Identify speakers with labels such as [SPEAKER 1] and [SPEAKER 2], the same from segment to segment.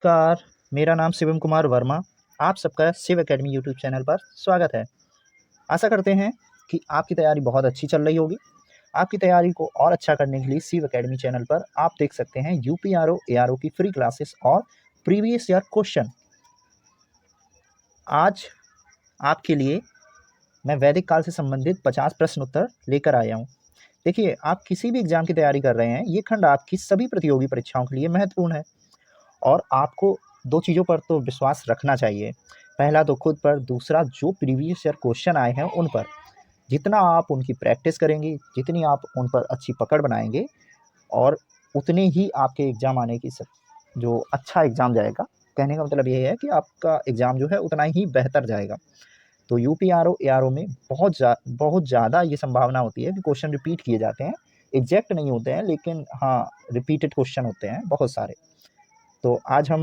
[SPEAKER 1] नमस्कार, मेरा नाम शिवम कुमार वर्मा। आप सबका शिव एकेडमी यूट्यूब चैनल पर स्वागत है। आशा करते हैं कि आपकी तैयारी बहुत अच्छी चल रही होगी। आपकी तैयारी को और अच्छा करने के लिए शिव एकेडमी चैनल पर आप देख सकते हैं यूपीआरओ, एआरओ की फ्री क्लासेस और प्रीवियस ईयर क्वेश्चन। आज आपके लिए मैं वैदिक काल से संबंधित 50 प्रश्न उत्तर लेकर आया हूँ। देखिए, आप किसी भी एग्जाम की तैयारी कर रहे हैं, ये खंड आपकी सभी प्रतियोगी परीक्षाओं के लिए महत्वपूर्ण है और आपको 2 चीज़ों पर तो विश्वास रखना चाहिए। पहला तो खुद पर, दूसरा जो प्रीवियस ईयर क्वेश्चन आए हैं उन पर। जितना आप उनकी प्रैक्टिस करेंगे, जितनी आप उन पर अच्छी पकड़ बनाएँगे और उतने ही आपके एग्ज़ाम आने की जो अच्छा एग्ज़ाम जाएगा। कहने का मतलब ये है कि आपका एग्ज़ाम जो है उतना ही बेहतर जाएगा। तो यूपीआरओ, एआरओ में बहुत ज़्यादा ये संभावना होती है कि क्वेश्चन रिपीट किए जाते हैं। एग्ज़ैक्ट नहीं होते हैं, लेकिन हाँ, रिपीटेड क्वेश्चन होते हैं बहुत सारे। तो आज हम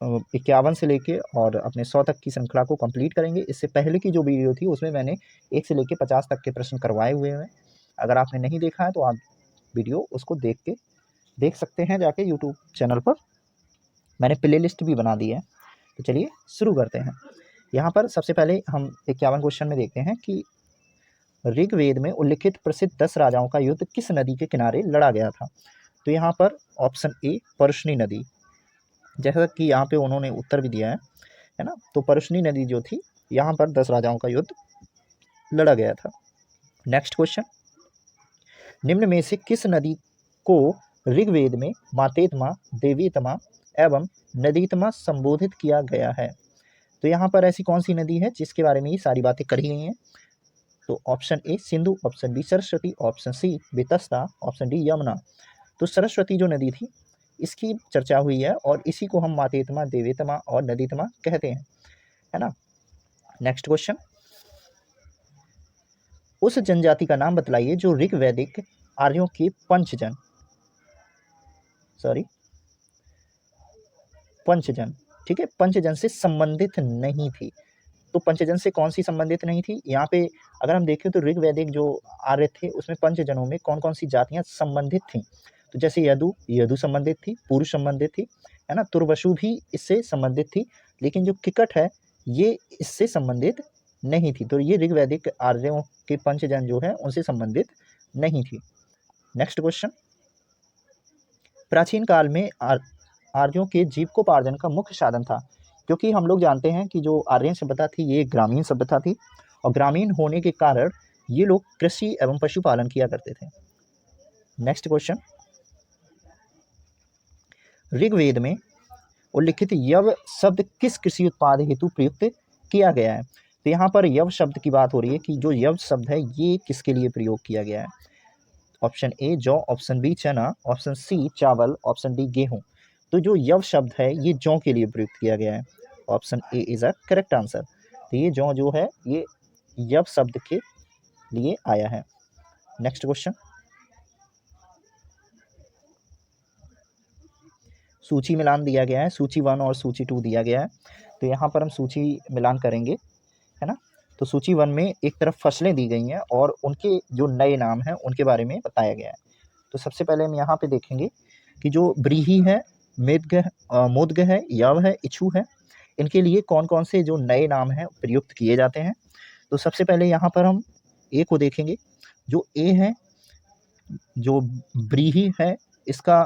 [SPEAKER 1] 51 से लेके और अपने 100 तक की श्रृंखला को कंप्लीट करेंगे। इससे पहले की जो वीडियो थी उसमें मैंने 1 से लेके 50 तक के प्रश्न करवाए हुए हैं। अगर आपने नहीं देखा है तो आप वीडियो उसको देख सकते हैं जाके यूट्यूब चैनल पर। मैंने प्लेलिस्ट भी बना दी है। तो चलिए शुरू करते हैं। यहाँ पर सबसे पहले हम 51 क्वेश्चन में देखते हैं कि ऋग्वेद में उल्लिखित प्रसिद्ध 10 राजाओं का युद्ध किस नदी के किनारे लड़ा गया था। तो यहाँ पर ऑप्शन ए परशुनी नदी, जैसा कि यहाँ पे उन्होंने उत्तर भी दिया है ना। तो परशुनी नदी जो थी, यहाँ पर 10 राजाओं का युद्ध लड़ा गया था। नेक्स्ट क्वेश्चन, निम्न में से किस नदी को ऋग्वेद में मातेत्मा, देवीतमा एवं नदीतमा संबोधित किया गया है। तो यहाँ पर ऐसी कौन सी नदी है जिसके बारे में ये सारी बातें करी गई हैं। तो option A Sindhu, option B Saraswati, option C Vitasta, option D Yamuna. तो सरस्वती जो नदी थी इसकी चर्चा हुई है और इसी को हम मातेत्मा, देवेतमा और नदीतमा कहते हैं, है ना। नेक्स्ट क्वेश्चन, उस जनजाति का नाम बतलाइए जो ऋग्वैदिक आर्यों के पंचजन ठीक है, पंचजन से संबंधित नहीं थी। तो पंचजन से कौन सी संबंधित नहीं थी, यहाँ पे अगर हम देखें तो ऋग्वैदिक जो आर्य थे उसमें पंचजनों में कौन कौन सी जातियां संबंधित थीं। तो जैसे यदु संबंधित थी, पुरुष संबंधित थी, है ना। तुर्वसु भी इससे संबंधित थी, लेकिन जो किकट है ये इससे संबंधित नहीं थी। तो ये ऋग्वैदिक आर्यों के पंचजन जो है उनसे संबंधित नहीं थी। नेक्स्ट क्वेश्चन, प्राचीन काल में आर्यों के जीविकोपार्जन का मुख्य साधन था। क्योंकि हम लोग जानते हैं कि जो आर्यन सभ्यता थी ये ग्रामीण सभ्यता थी और ग्रामीण होने के कारण ये लोग कृषि एवं पशुपालन किया करते थे। नेक्स्ट क्वेश्चन, ऋग्वेद में उल्लिखित यव शब्द किस कृषि उत्पाद हेतु प्रयुक्त किया गया है। तो यहाँ पर यव शब्द की बात हो रही है कि जो यव शब्द है ये किसके लिए प्रयोग किया गया है। ऑप्शन ए जौ, ऑप्शन बी चना, ऑप्शन सी चावल, ऑप्शन डी गेहूं। तो जो यव शब्द है ये जौ के लिए प्रयुक्त किया गया है। Option A is a correct answer. तो ये जौ जो है ये यव शब्द के लिए आया है। नेक्स्ट क्वेश्चन, सूची मिलान दिया गया है, सूची 1 और सूची 2 दिया गया है। तो यहाँ पर हम सूची मिलान करेंगे, है ना। तो सूची 1 में एक तरफ फसलें दी गई हैं और उनके जो नए नाम हैं उनके बारे में बताया गया है। तो सबसे पहले हम यहाँ पे देखेंगे कि जो व्रीहि है, मोदग है, यव है, इच्छु है, इनके लिए कौन कौन से जो नए नाम हैं प्रयुक्त किए जाते हैं। तो सबसे पहले यहाँ पर हम ए को देखेंगे। जो ए है, जो व्रीहि है, इसका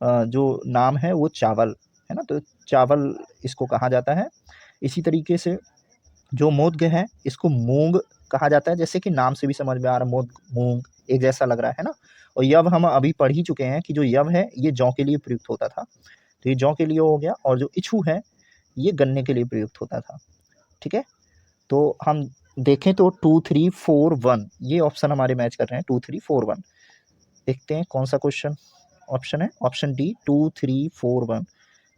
[SPEAKER 1] जो नाम है वो चावल है ना। तो चावल इसको कहा जाता है। इसी तरीके से जो मोदग है इसको मूंग कहा जाता है, जैसे कि नाम से भी समझ में आ रहा है, मोद मूंग एक जैसा लग रहा है ना। और यव हम अभी पढ़ ही चुके हैं कि जो यव है ये जौ के लिए प्रयुक्त होता था, तो ये जौ के लिए हो गया। और जो इच्छु है ये गन्ने के लिए प्रयुक्त होता था, ठीक है। तो हम देखें तो 2 3 4 1 ये ऑप्शन हमारे मैच कर रहे हैं। 2 3 4 1 देखते हैं कौन सा क्वेश्चन ऑप्शन है। ऑप्शन डी 2 3 4 1,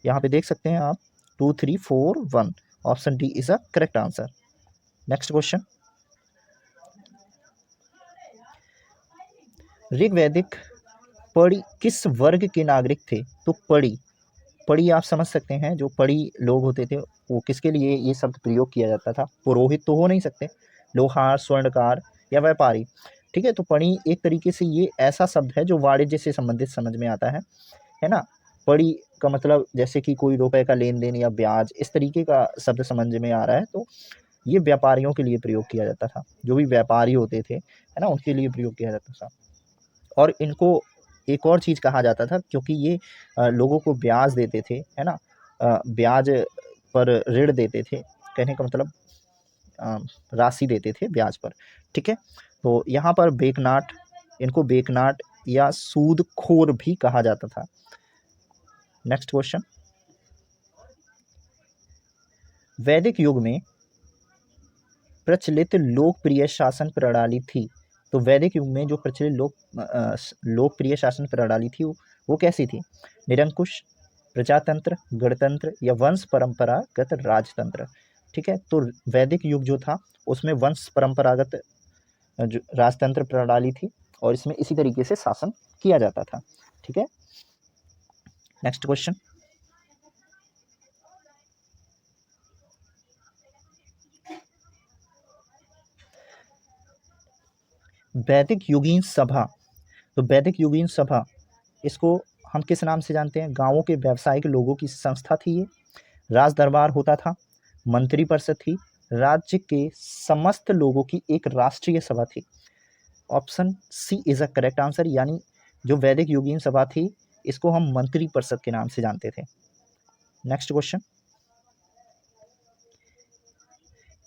[SPEAKER 1] यहाँ पे देख सकते हैं आप 2 3 4 1। Option D is a correct answer. Next question, ऋग्वैदिक पढ़ी किस वर्ग के नागरिक थे। तो पढ़ी आप समझ सकते हैं, जो पढ़ी लोग होते थे वो किसके लिए ये शब्द प्रयोग किया जाता था। पुरोहित तो हो नहीं सकते, लोहार, स्वर्णकार या व्यापारी, ठीक है। तो पढ़ी एक तरीके से ये ऐसा शब्द है जो वाणिज्य से संबंधित समझ में आता है ना। पढ़ी का मतलब जैसे कि कोई रुपए का लेन देन या ब्याज, इस तरीके का शब्द समझ में आ रहा है, तो ये व्यापारियों के लिए प्रयोग किया जाता था। जो भी व्यापारी होते थे, है ना, उनके लिए प्रयोग किया जाता था। और इनको एक और चीज़ कहा जाता था, क्योंकि ये लोगों को ब्याज देते थे, है ना, ब्याज पर ऋण देते थे, कहने का मतलब राशि देते थे ब्याज पर। ठीक है, तो यहाँ पर बेकनाट, इनको बेकनाट या सूदखोर भी कहा जाता था। नेक्स्ट क्वेश्चन, वैदिक युग में प्रचलित लोकप्रिय शासन प्रणाली थी। तो वैदिक युग में जो प्रचलित लोकप्रिय शासन प्रणाली थी वो कैसी थी? निरंकुश, प्रजातंत्र, गणतंत्र या वंश परंपरागत राजतंत्र। ठीक है, तो वैदिक युग जो था उसमें वंश परंपरागत जो राजतंत्र प्रणाली थी और इसमें इसी तरीके से शासन किया जाता था। ठीक है, नेक्स्ट क्वेश्चन, वैदिक युगीन सभा। तो वैदिक युगीन सभा, इसको हम किस नाम से जानते हैं? गांवों के व्यावसायिक लोगों की संस्था थी ये। राज दरबार होता था, मंत्री परिषद थी, राज्य के समस्त लोगों की एक राष्ट्रीय सभा थी। Option C is a correct answer, यानी जो वैदिक युगीन सभा थी इसको हम मंत्री परिषद के नाम से जानते थे। नेक्स्ट क्वेश्चन,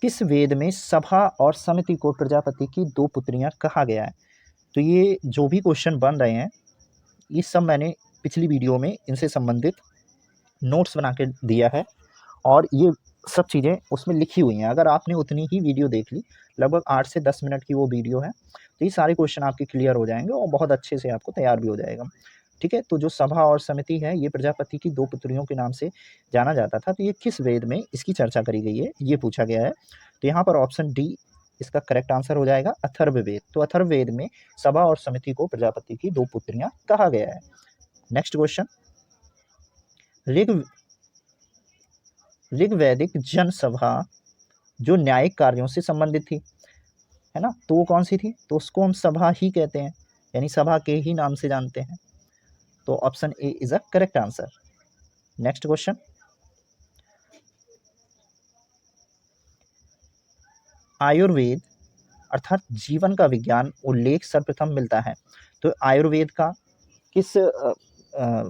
[SPEAKER 1] किस वेद में सभा और समिति को प्रजापति की दो पुत्रियां कहा गया है? तो ये जो भी क्वेश्चन बन रहे हैं ये सब मैंने पिछली वीडियो में इनसे संबंधित नोट्स बना के दिया है और ये सब चीज़ें उसमें लिखी हुई हैं। अगर आपने उतनी ही वीडियो देख ली, लगभग 8 से 10 मिनट की वो वीडियो है, तो ये सारे क्वेश्चन आपके क्लियर हो जाएंगे और बहुत अच्छे से आपको तैयार भी हो जाएगा। ठीक है, तो जो सभा और समिति है ये प्रजापति की दो पुत्रियों के नाम से जाना जाता था। तो ये किस वेद में इसकी चर्चा करी गई है, ये पूछा गया है। तो यहाँ पर ऑप्शन डी इसका करेक्ट आंसर हो जाएगा, अथर्ववेद। तो अथर्ववेद में सभा और समिति को प्रजापति की दो पुत्रियां कहा गया है। नेक्स्ट क्वेश्चन, ऋग्वैदिक जनसभा जो न्यायिक कार्यों से संबंधित थी, है ना, तो वो कौन सी थी? तो उसको हम सभा ही कहते हैं, यानी सभा के ही नाम से जानते हैं। तो option A is a correct answer. Next question, Ayurveda अर्थात जीवन का विज्ञान उल्लेख सर्वप्रथम मिलता है। तो आयुर्वेद का किस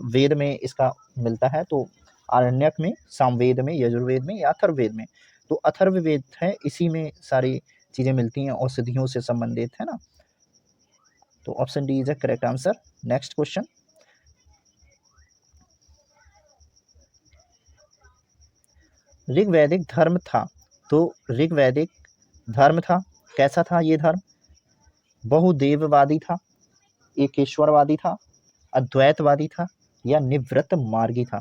[SPEAKER 1] वेद में इसका मिलता है? तो आरण्यक में, सामवेद में, यजुर्वेद में या अथर्ववेद में? तो अथर्ववेद है, इसी में सारी चीज़ें मिलती हैं, औषधियों से संबंधित, है ना। तो option D is a correct answer. Next question, ऋग्वैदिक धर्म था। तो ऋग्वैदिक धर्म था, कैसा था ये धर्म? बहुदेववादी था, एकेश्वरवादी था, अद्वैतवादी था या निवृत्त मार्गी था?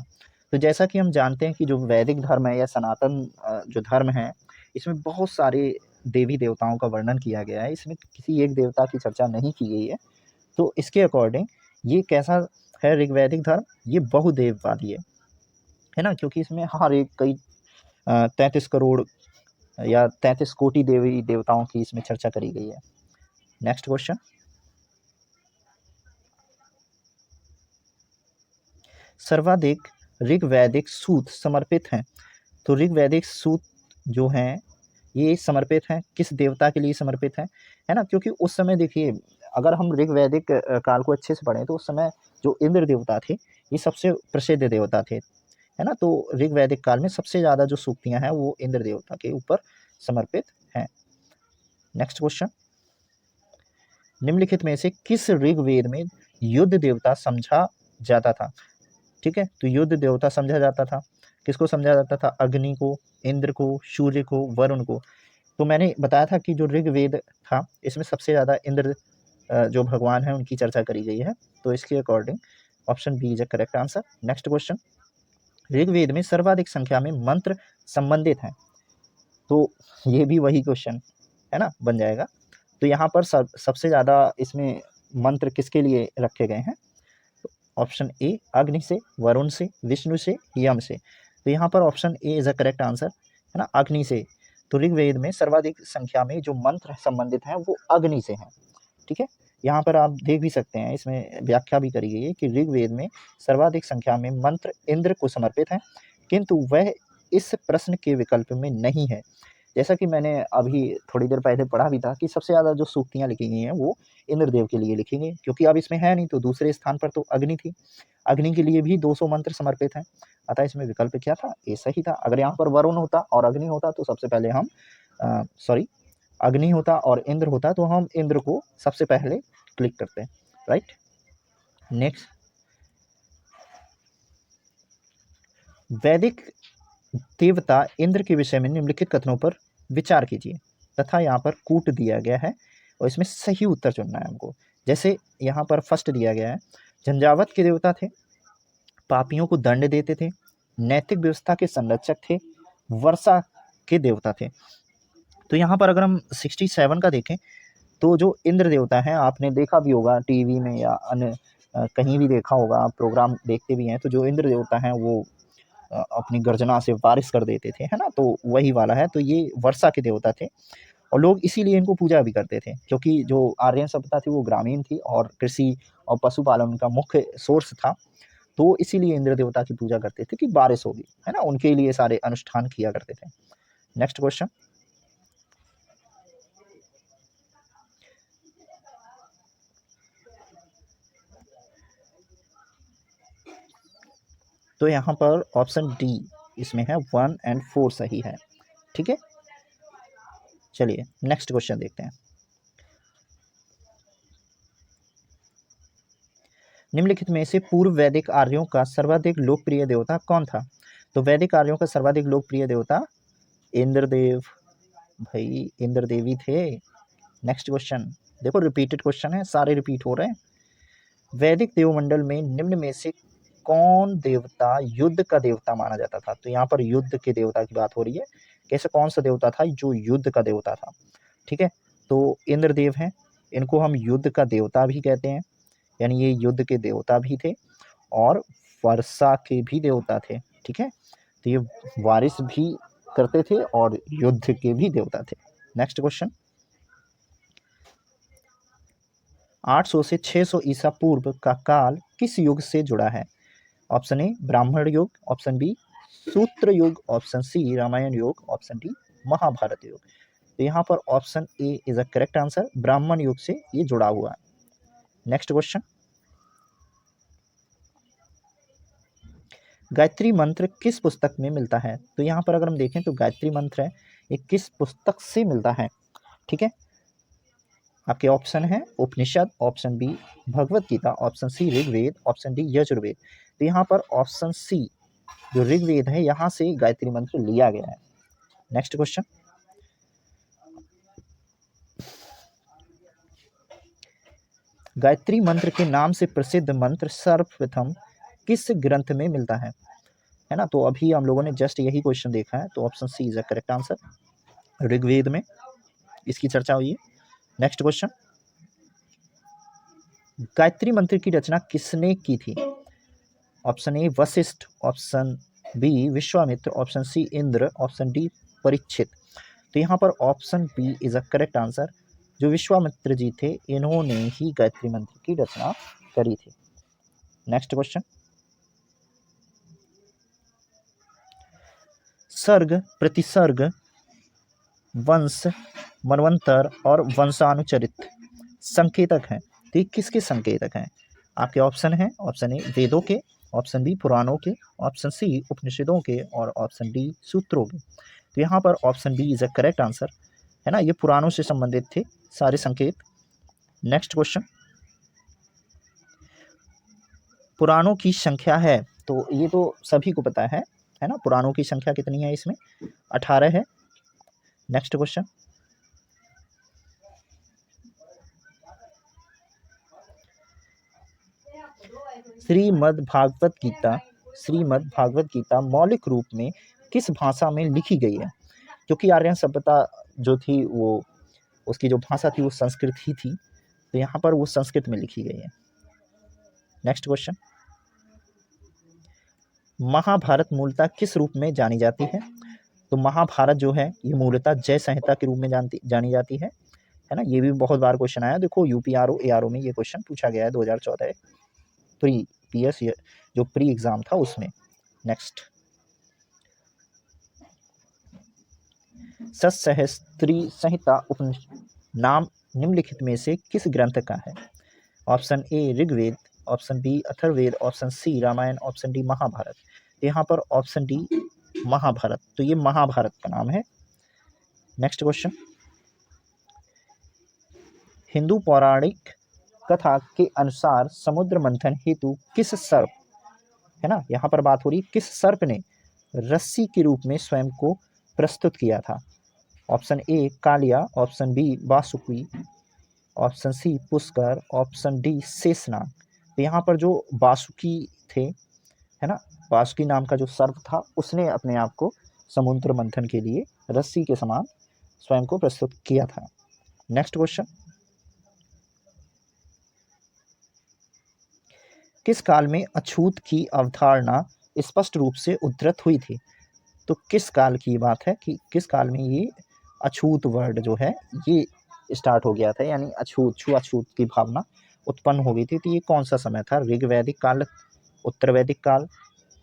[SPEAKER 1] तो जैसा कि हम जानते हैं कि जो वैदिक धर्म है या सनातन जो धर्म है, इसमें बहुत सारे देवी देवताओं का वर्णन किया गया है, इसमें किसी एक देवता की चर्चा नहीं की गई है। तो इसके अकॉर्डिंग ये कैसा है ऋग्वैदिक धर्म? ये बहुदेववादी है ना, क्योंकि इसमें हर एक कई 33 करोड़ या 33 कोटि देवी देवताओं की इसमें चर्चा करी गई है। नेक्स्ट क्वेश्चन, सर्वाधिक ऋग्वैदिक सूत समर्पित हैं। तो ऋग्वैदिक सूत जो हैं ये समर्पित हैं किस देवता के लिए समर्पित हैं, है ना, क्योंकि उस समय देखिए, अगर हम ऋग्वैदिक काल को अच्छे से पढ़ें तो उस समय जो इंद्र देवता थे ये सबसे प्रसिद्ध देवता थे, है ना। तो ऋग्वैदिक काल में सबसे ज़्यादा जो सूक्तियाँ हैं वो इंद्र देवता के ऊपर समर्पित हैं। नेक्स्ट क्वेश्चन, निम्नलिखित में से किस ऋग्वेद में युद्ध देवता समझा जाता था? ठीक है, तो युद्ध देवता समझा जाता था, किसको समझा जाता था? अग्नि को, इंद्र को, सूर्य को, वरुण को। तो मैंने बताया था कि जो ऋग्वेद था इसमें सबसे ज़्यादा इंद्र जो भगवान है उनकी चर्चा करी गई है। तो इसके according option B is a correct answer. Next question, Rigveda में सर्वाधिक संख्या में मंत्र संबंधित हैं। तो ये भी वही क्वेश्चन है ना, बन जाएगा। तो यहाँ पर सबसे ज़्यादा इसमें मंत्र किसके लिए रखे गए हैं? ऑप्शन ए अग्नि से, वरुण से, विष्णु से, यम से। तो यहाँ पर option A is a correct answer, है ना, अग्नि से। तो ऋग्वेद में सर्वाधिक संख्या में जो मंत्र संबंधित हैं वो अग्नि से हैं। ठीक है, यहाँ पर आप देख भी सकते हैं, इसमें व्याख्या भी करी गई है कि ऋग्वेद में सर्वाधिक संख्या में मंत्र इंद्र को समर्पित हैं, किंतु वह इस प्रश्न के विकल्प में नहीं है। जैसा कि मैंने अभी थोड़ी देर पहले पढ़ा भी था कि सबसे ज़्यादा जो सूक्तियाँ लिखी गई हैं वो इंद्रदेव के लिए लिखी गई, क्योंकि अब इसमें है नहीं, तो दूसरे स्थान पर तो अग्नि थी, अग्नि के लिए भी 200 मंत्र समर्पित हैं। अतः इसमें विकल्प क्या था? ए सही था। अगर यहाँ पर वरुण होता और अग्नि होता तो सबसे पहले हम अग्नि होता और इंद्र होता तो हम इंद्र को सबसे पहले क्लिक करते हैं, राइट। नेक्स्ट, वैदिक देवता इंद्र के विषय में निम्नलिखित कथनों पर विचार कीजिए तथा यहाँ पर कूट दिया गया है और इसमें सही उत्तर चुनना है हमको। जैसे यहाँ पर फर्स्ट दिया गया है, झंझावत के देवता थे, पापियों को दंड देते थे, नैतिक व्यवस्था के संरक्षक थे, वर्षा के देवता थे। तो यहाँ पर अगर हम 67 का देखें तो जो इंद्र देवता है, आपने देखा भी होगा टीवी में या अन्य कहीं भी देखा होगा, आप प्रोग्राम देखते भी हैं, तो जो इंद्र देवता हैं वो अपनी गर्जना से बारिश कर देते थे, है ना, तो वही वाला है। तो ये वर्षा के देवता थे और लोग इसीलिए इनको पूजा भी करते थे, क्योंकि जो आर्यन सभ्यता थी वो ग्रामीण थी और कृषि और पशुपालन का मुख्य सोर्स था, तो इसीलिए इंद्र देवता की पूजा करते थे कि बारिश होगी, है ना, उनके लिए सारे अनुष्ठान किया करते थे। नेक्स्ट क्वेश्चन, तो यहाँ पर ऑप्शन डी इसमें है 1 और 4 सही है, ठीक है। चलिए नेक्स्ट क्वेश्चन देखते हैं। निम्नलिखित में से पूर्व वैदिक आर्यों का सर्वाधिक लोकप्रिय देवता कौन था? तो वैदिक आर्यों का सर्वाधिक लोकप्रिय देवता इंद्रदेव, भाई इंद्रदेवी थे। नेक्स्ट क्वेश्चन देखो, रिपीटेड क्वेश्चन है, सारे रिपीट हो रहे हैं। वैदिक देवमंडल में निम्न में से कौन देवता युद्ध का देवता माना जाता था? तो यहाँ पर युद्ध के देवता की बात हो रही है, कैसे कौन सा देवता था जो युद्ध का देवता था, ठीक है। तो इंद्रदेव हैं, इनको हम युद्ध का देवता भी कहते हैं, यानी ये युद्ध के देवता भी थे और वर्षा के भी देवता थे, ठीक है। तो ये बारिश भी करते थे और युद्ध के भी देवता थे। नेक्स्ट क्वेश्चन, 800 से 600 ईसा पूर्व का काल किस युग से जुड़ा है? ऑप्शन ए ब्राह्मण युग, ऑप्शन बी सूत्र युग, ऑप्शन सी रामायण युग, ऑप्शन डी महाभारत युग। तो यहाँ पर option A is a correct answer, ब्राह्मण युग से ये जुड़ा हुआ है। नेक्स्ट क्वेश्चन, गायत्री मंत्र किस पुस्तक में मिलता है? तो यहाँ पर अगर हम देखें तो गायत्री मंत्र है ये किस पुस्तक से मिलता है, ठीक है। आपके ऑप्शन है Upanishad, option B Bhagavad Gita, option C Rigveda, option D Yajurveda. तो यहाँ पर ऑप्शन सी जो ऋग्वेद है यहाँ से गायत्री मंत्र लिया गया है। नेक्स्ट क्वेश्चन, गायत्री मंत्र के नाम से प्रसिद्ध मंत्र सर्वप्रथम किस ग्रंथ में मिलता है ना। तो अभी हम लोगों ने जस्ट यही क्वेश्चन देखा है, तो option C is a correct answer, Rigveda में इसकी चर्चा हुई है। नेक्स्ट क्वेश्चन, गायत्री मंत्र की रचना किसने की थी? Option A Vashishtha, option B Vishwamitra, option C Indra, option D Parikshit. तो यहाँ पर option B is a correct answer, जो विश्वामित्र जी थे इन्होंने ही गायत्री मंत्र की रचना करी थी। नेक्स्ट क्वेश्चन, सर्ग, प्रतिसर्ग, वंश, मनवंतर और वंशानुचरित संकेतक हैं, तो ये किसके संकेतक हैं? आपके ऑप्शन हैं, ऑप्शन ए वेदों के, ऑप्शन बी पुराणों के, ऑप्शन सी उपनिषदों के और ऑप्शन डी सूत्रों के। तो यहाँ पर option B is a correct answer, है ना, ये पुराणों से संबंधित थे सारे संकेत। नेक्स्ट क्वेश्चन, पुराणों की संख्या है, तो ये तो सभी को पता है ना, पुराणों की संख्या कितनी है? इसमें 18 है। नेक्स्ट क्वेश्चन, श्रीमद् भागवत गीता मौलिक रूप में किस भाषा में लिखी गई है? क्योंकि आर्यन सभ्यता जो थी वो उसकी जो भाषा थी वो संस्कृत ही थी, तो यहाँ पर वो संस्कृत में लिखी गई है। नेक्स्ट क्वेश्चन, महाभारत मूलतः किस रूप में जानी जाती है? तो महाभारत जो है ये मूलतः जय संहिता के रूप में जानी जाती है है ना, ये भी बहुत बार क्वेश्चन आया। देखो यूपीआरओ एआरओ में ये क्वेश्चन पूछा गया है 2014 प्री पीएस जो प्री एग्जाम था उसमें। नेक्स्ट, सतसहस्त्री संहिता नाम निम्नलिखित में से किस ग्रंथ का है? Option A Rigveda, option B Atharvaveda, option C Ramayana, option D Mahabharata. यहाँ पर ऑप्शन डी महाभारत, तो ये महाभारत का नाम है। नेक्स्ट क्वेश्चन, हिंदू पौराणिक कथा के अनुसार समुद्र मंथन हेतु किस सर्प, है ना, यहाँ पर बात हो रही किस सर्प ने रस्सी के रूप में स्वयं को प्रस्तुत किया था? Option A Kaliya, option B Vasuki, option C Pushkar, option D Sheshnag. तो यहाँ पर जो वासुकी थे, है ना, वासुकी नाम का जो सर्प था उसने अपने आप को समुद्र मंथन के लिए रस्सी के समान स्वयं को प्रस्तुत किया था। नेक्स्ट क्वेश्चन, किस काल में अछूत की अवधारणा स्पष्ट रूप से उद्धृत हुई थी? तो किस काल की बात है कि किस काल में ये अछूत वर्ड जो है ये स्टार्ट हो गया था, यानी अछूत छुआछूत की भावना उत्पन्न हो गई थी। तो ये कौन सा समय था? ऋग्वैदिक काल, उत्तर वैदिक काल,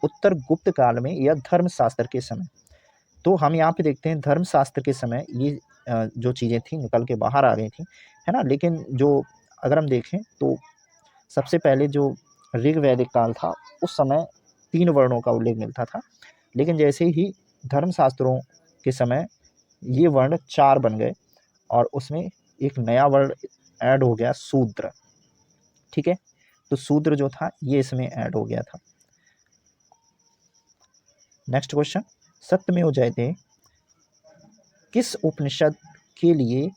[SPEAKER 1] उत्तर गुप्त काल में, या धर्मशास्त्र के समय? तो हम यहाँ पे देखते हैं धर्मशास्त्र के समय ये जो चीज़ें थी निकल के बाहर आ गई थी, है ना। लेकिन जो अगर हम देखें तो सबसे पहले जो ऋग्वैदिक काल था उस समय 3 वर्णों का उल्लेख मिलता था, लेकिन जैसे ही धर्मशास्त्रों के समय ये वर्ण 4 बन गए और उसमें एक नया वर्ण ऐड हो गया शूद्र, ठीक है। तो शूद्र जो था ये इसमें ऐड हो गया था। नेक्स्ट क्वेश्चन, सत्यमेव जयते किस उपनिषद के लिए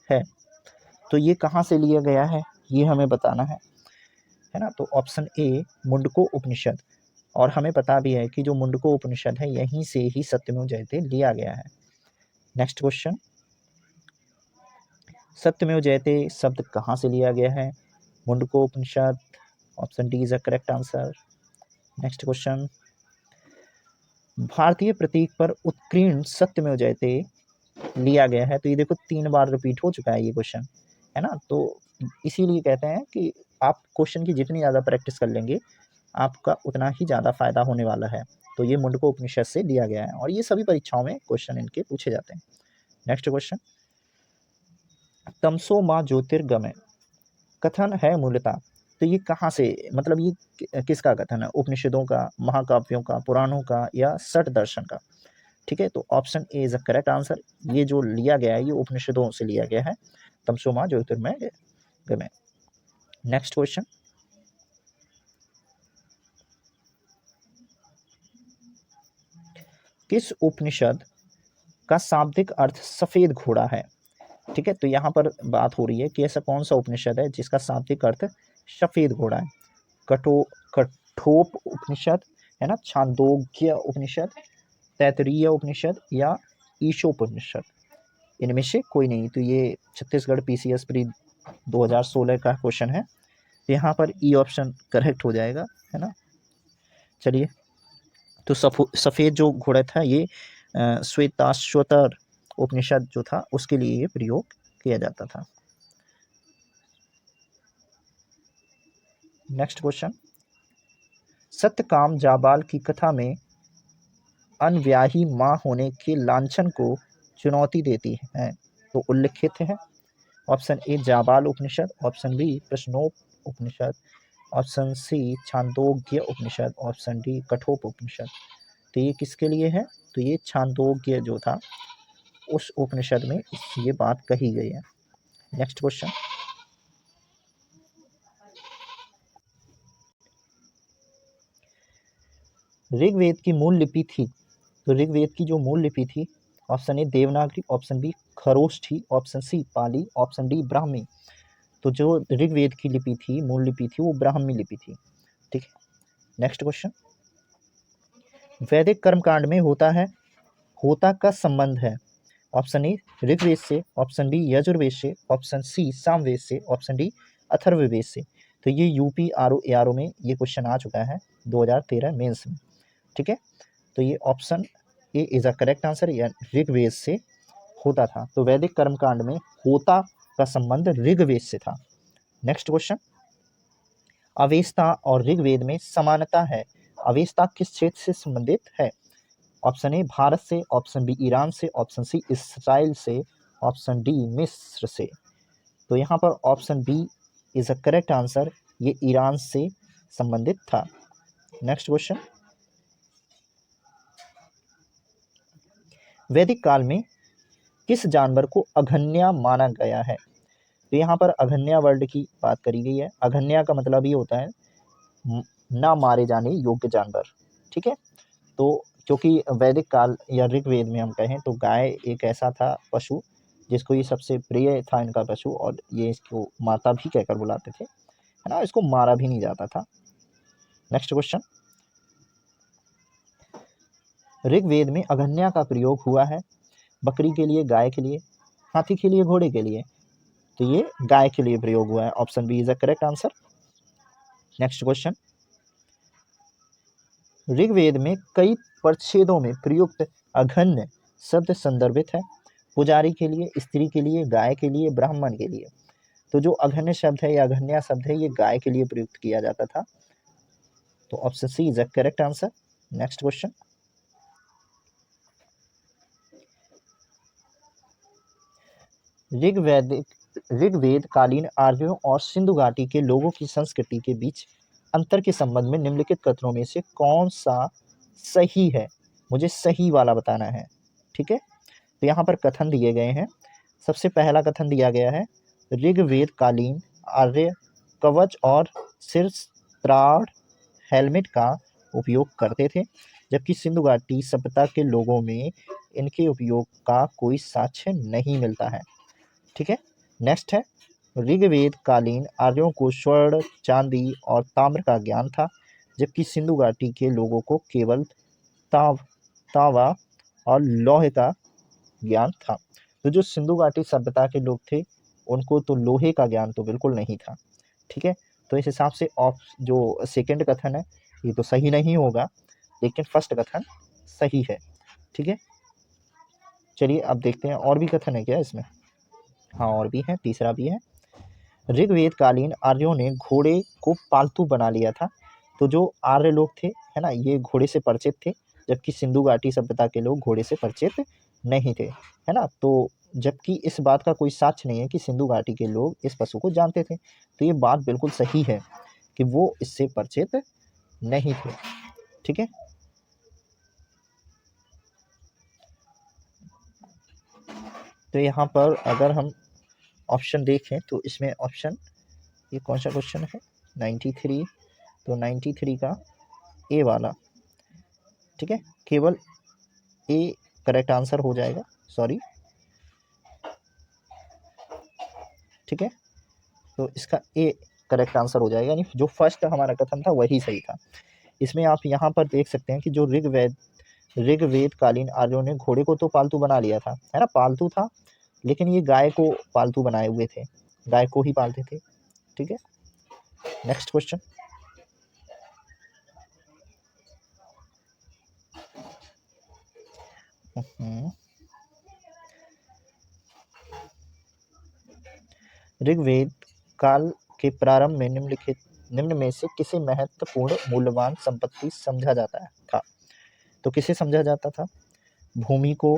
[SPEAKER 1] है? तो ये कहाँ से लिया गया है ये हमें बताना है ना। तो ऑप्शन ए मुंडको उपनिषद, और हमें पता भी है कि जो मुंडको उपनिषद है यहीं से ही सत्यमेव जयते लिया गया है। नेक्स्ट क्वेश्चन, सत्यमेव जयते शब्द कहाँ से लिया गया है? Mundaka Upanishad, option D is the correct answer. Next question, भारतीय प्रतीक पर उत्कीर्ण सत्यमेव जयते लिया गया है। तो ये देखो 3 बार रिपीट हो चुका है ये क्वेश्चन, है ना। तो इसीलिए कहते हैं कि आप क्वेश्चन की जितनी ज़्यादा प्रैक्टिस कर लेंगे आपका उतना ही ज़्यादा फायदा होने वाला है। तो ये मुंडको उपनिषद से लिया गया है और ये सभी परीक्षाओं में क्वेश्चन इनके पूछे जाते हैं। नेक्स्ट क्वेश्चन, तमसो माँ ज्योतिर्गमय कथन है मूलतः, तो ये कहाँ से, मतलब ये किसका कथन है? उपनिषदों का, महाकाव्यों का, पुराणों का, या सठ दर्शन का? ठीक है, तो option A is the correct answer. ये जो लिया गया है ये उपनिषदों से लिया गया है, तमसो माँ ज्योतिर्मय गमय। नेक्स्ट क्वेश्चन, किस उपनिषद का शाब्दिक अर्थ सफेद घोड़ा है? ठीक है, तो यहाँ पर बात हो रही है कि ऐसा कौन सा उपनिषद है जिसका शाब्दिक अर्थ सफेद घोड़ा है? कठोप उपनिषद, है ना, छांदोग्य उपनिषद, तैतरीय उपनिषद, या ईशोपनिषद? इनमें से कोई नहीं। तो ये छत्तीसगढ़ पीसीएस प्री 2016 का क्वेश्चन है। यहाँ पर ई ऑप्शन करेक्ट हो जाएगा, है ना। चलिए, तो सफ़ेद जो घोड़ा था ये श्वेताश्वतर उपनिषद जो था उसके लिए ये प्रयोग किया जाता था। नेक्स्ट क्वेश्चन, सत्यकाम जाबाल की कथा में अनव्याही माँ होने के लांछन को चुनौती देती है तो उल्लिखित है। Option A Jabala Upanishad, option B Prashnopanishad, option C Chandogya Upanishad, option D Kathopanishad. तो ये किसके लिए है? तो ये छांदोग्य जो था उस उपनिषद में ये बात कही गई है। नेक्स्ट क्वेश्चन, ऋग्वेद की मूल लिपि थी, तो ऋग्वेद की जो मूल लिपि थी, option A Devanagari, option B Kharoshthi थी, option C Pali, option D Brahmi. तो जो ऋग्वेद की लिपि थी, मूल लिपि थी, वो ब्राह्मी लिपि थी। ठीक है, नेक्स्ट क्वेश्चन, वैदिक कर्मकांड में होता का संबंध है? ऑप्शन ए ऋग्वेद से, ऑप्शन बी यजुर्वेद से, ऑप्शन सी सामवेद से, ऑप्शन डी अथर्ववेद से। तो ये यूपीआरओ एआरओ में ये क्वेश्चन आ चुका है 2013 मेंस में। ठीक है, तो ये option A is a correct answer, या ऋग्वेद से होता था। तो वैदिक कर्मकांड में होता का संबंध ऋग्वेद से था। नेक्स्ट क्वेश्चन, अवेस्ता और ऋग्वेद में समानता है। अवेस्ता किस क्षेत्र से संबंधित है? ऑप्शन ए भारत से, ऑप्शन बी ईरान से, ऑप्शन सी इसराइल से, ऑप्शन डी मिस्र से। तो यहाँ पर option B is a correct answer, ये ईरान से संबंधित था। नेक्स्ट क्वेश्चन, वैदिक काल में किस जानवर को अघन्या माना गया है? तो यहाँ पर अघन्या वर्ड की बात करी गई है। अघन्या का मतलब ये होता है ना मारे जाने योग्य जानवर, ठीक है। तो क्योंकि वैदिक काल या ऋग्वेद में हम कहें तो गाय एक ऐसा था पशु जिसको ये सबसे प्रिय था इनका पशु, और ये इसको माता भी कहकर बुलाते थे, है ना, इसको मारा भी नहीं जाता था। नेक्स्ट क्वेश्चन, ऋग्वेद में अघन्या का प्रयोग हुआ है बकरी के लिए, गाय के लिए, हाथी के लिए, घोड़े के लिए? तो ये गाय के लिए प्रयोग हुआ है। Option B is a correct answer. Next question, Rigveda में कई परिच्छेदों में प्रयुक्त अघन्य शब्द संदर्भित है। पुजारी के लिए, स्त्री के लिए, गाय के लिए, ब्राह्मण के लिए? तो जो अघन्य शब्द है या अघन्या शब्द है ये गाय के लिए प्रयुक्त किया जाता था। तो option C is a correct answer. Next question, Rigveda कालीन आर्यों और सिंधु घाटी के लोगों की संस्कृति के बीच अंतर के संबंध में निम्नलिखित कथनों में से कौन सा सही है? मुझे सही वाला बताना है, ठीक है। तो यहाँ पर कथन दिए गए हैं। सबसे पहला कथन दिया गया है, ऋग्वेद कालीन आर्य कवच और सिर त्राण हेलमेट का उपयोग करते थे, जबकि सिंधु घाटी सभ्यता के लोगों में इनके उपयोग का कोई साक्ष्य नहीं मिलता है, ठीक है। नेक्स्ट है, ऋग्वेद कालीन आर्यों को स्वर्ण, चांदी और ताम्र का ज्ञान था, जबकि सिंधु घाटी के लोगों को केवल तावा और लोहे का ज्ञान था। तो जो सिंधु घाटी सभ्यता के लोग थे उनको तो लोहे का ज्ञान तो बिल्कुल नहीं था, ठीक है। तो इस हिसाब से जो सेकंड कथन है ये तो सही नहीं होगा, लेकिन फर्स्ट कथन सही है, ठीक है। चलिए अब देखते हैं और भी कथन है क्या इसमें। हाँ और भी है, तीसरा भी है। ऋग्वेद कालीन आर्यों ने घोड़े को पालतू बना लिया था। तो जो आर्य लोग थे, है ना, ये घोड़े से परिचित थे, जबकि सिंधु घाटी सभ्यता के लोग घोड़े से परिचित नहीं थे, है ना। तो जबकि इस बात का कोई साक्ष्य नहीं है कि सिंधु घाटी के लोग इस पशु को जानते थे। तो ये बात बिल्कुल सही है कि वो इससे परिचित नहीं थे, ठीक है। तो यहाँ पर अगर हम ऑप्शन देखें तो इसमें ऑप्शन, ये कौन सा क्वेश्चन है, 93, तो 93 का ए वाला, ठीक है, केवल ए करेक्ट आंसर हो जाएगा, सॉरी, ठीक है। तो इसका ए करेक्ट आंसर हो जाएगा, यानी जो फर्स्ट हमारा कथन था वही सही था। इसमें आप यहाँ पर देख सकते हैं कि जो ऋग्वेद कालीन आर्यों ने घोड़े को तो पालतू बना लिया था, है ना, पालतू था, लेकिन ये गाय को पालतू बनाए हुए थे, गाय को ही पालते थे, ठीक है। नेक्स्ट क्वेश्चन, ऋग्वेद काल के प्रारंभ में निम्न में से किसे महत्वपूर्ण मूल्यवान संपत्ति समझा जाता था? तो किसे समझा जाता था? भूमि को,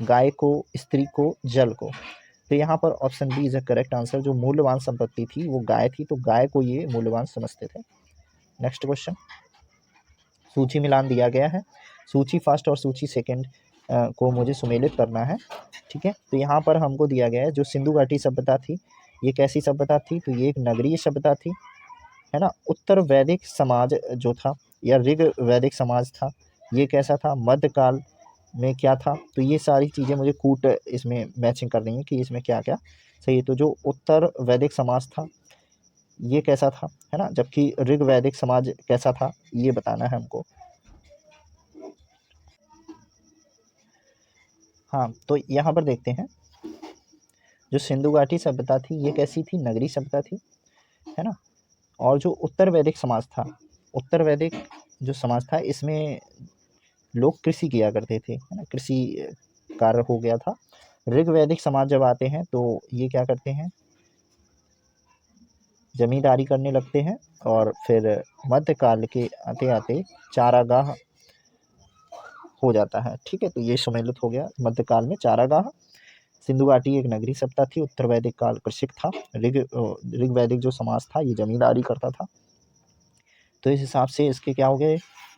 [SPEAKER 1] गाय को, स्त्री को, जल को? तो यहाँ पर option B is a correct answer. जो मूल्यवान संपत्ति थी वो गाय थी, तो गाय को ये मूल्यवान समझते थे। नेक्स्ट क्वेश्चन, सूची मिलान दिया गया है, सूची फर्स्ट और सूची सेकंड को मुझे सुमेलित करना है, ठीक है। तो यहाँ पर हमको दिया गया है जो सिंधु घाटी सभ्यता थी ये कैसी सभ्यता थी? तो ये एक नगरीय सभ्यता थी, है ना। उत्तर वैदिक समाज जो था या ऋग वैदिक समाज था ये कैसा था? मध्यकाल में क्या था? तो ये सारी चीज़ें मुझे कूट इसमें मैचिंग करनी है कि इसमें क्या क्या सही है। तो जो उत्तर वैदिक समाज था ये कैसा था, है ना, जबकि ऋग वैदिक समाज कैसा था ये बताना है हमको। हाँ तो यहाँ पर देखते हैं, जो सिंधु घाटी सभ्यता थी ये कैसी थी? नगरी सभ्यता थी, है ना। और जो उत्तर वैदिक समाज था, उत्तर वैदिक जो समाज था इसमें लोग कृषि किया करते थे, है ना, कृषि कार्य हो गया था। ऋग्वैदिक समाज जब आते हैं तो ये क्या करते हैं, जमींदारी करने लगते हैं, और फिर मध्यकाल के आते आते चारागाह हो जाता है। ठीक है, तो ये सम्मिलित हो गया मध्यकाल में चारागाह। सिंधु घाटी एक नगरीय सभ्यता थी, उत्तर वैदिक काल कृषिक था, ऋग्वैदिक जो समाज था ये जमींदारी करता था। तो इस हिसाब से इसके क्या हो गए,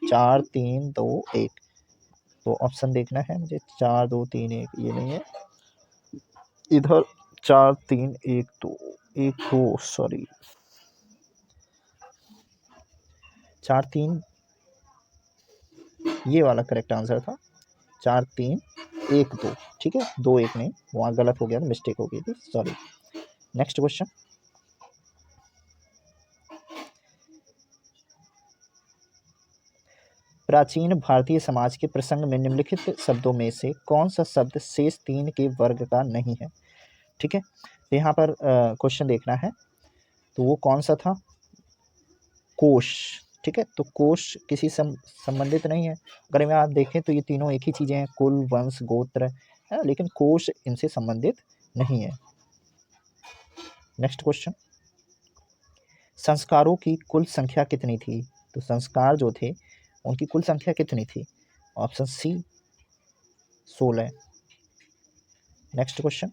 [SPEAKER 1] 4 3 2 1। तो ऑप्शन देखना है मुझे, 4 2 3 1 ये नहीं है, इधर 4 3 1 2 1 2 सॉरी 4 3 ये वाला करेक्ट आंसर था, 4 3 1 2। ठीक है, 2 1 नहीं, वहाँ गलत हो गया था, मिस्टेक हो गई थी, सॉरी। नेक्स्ट क्वेश्चन, प्राचीन भारतीय समाज के प्रसंग में निम्नलिखित शब्दों में से कौन सा शब्द शेष 3 के वर्ग का नहीं है। ठीक है, तो यहाँ पर क्वेश्चन देखना है, तो वो कौन सा था, कोश। ठीक है, तो कोश किसी संबंधित नहीं है। अगर मैं आप देखें तो ये तीनों एक ही चीज़ें हैं, कुल, वंश, गोत्र है, लेकिन कोश इनसे संबंधित नहीं है। नेक्स्ट क्वेश्चन, संस्कारों की कुल संख्या कितनी थी। तो संस्कार जो थे उनकी कुल संख्या कितनी थी, ऑप्शन सी 16। नेक्स्ट क्वेश्चन,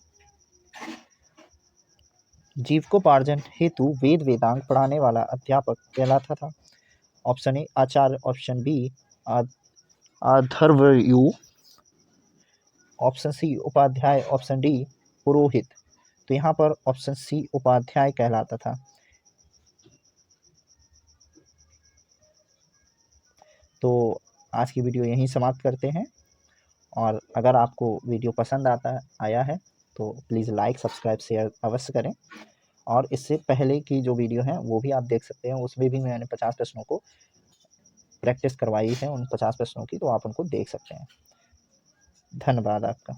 [SPEAKER 1] जीविकोपार्जन हेतु वेद वेदांग पढ़ाने वाला अध्यापक कहलाता था। ऑप्शन ए आचार्य, ऑप्शन बी अथर्वयु, ऑप्शन सी उपाध्याय, ऑप्शन डी पुरोहित। तो यहाँ पर ऑप्शन सी उपाध्याय कहलाता था। तो आज की वीडियो यहीं समाप्त करते हैं, और अगर आपको वीडियो पसंद आया है तो प्लीज़ लाइक सब्सक्राइब शेयर अवश्य करें। और इससे पहले की जो वीडियो है वो भी आप देख सकते हैं, उसमें भी मैंने 50 प्रश्नों को प्रैक्टिस करवाई है, उन 50 प्रश्नों की, तो आप उनको देख सकते हैं। धन्यवाद आपका।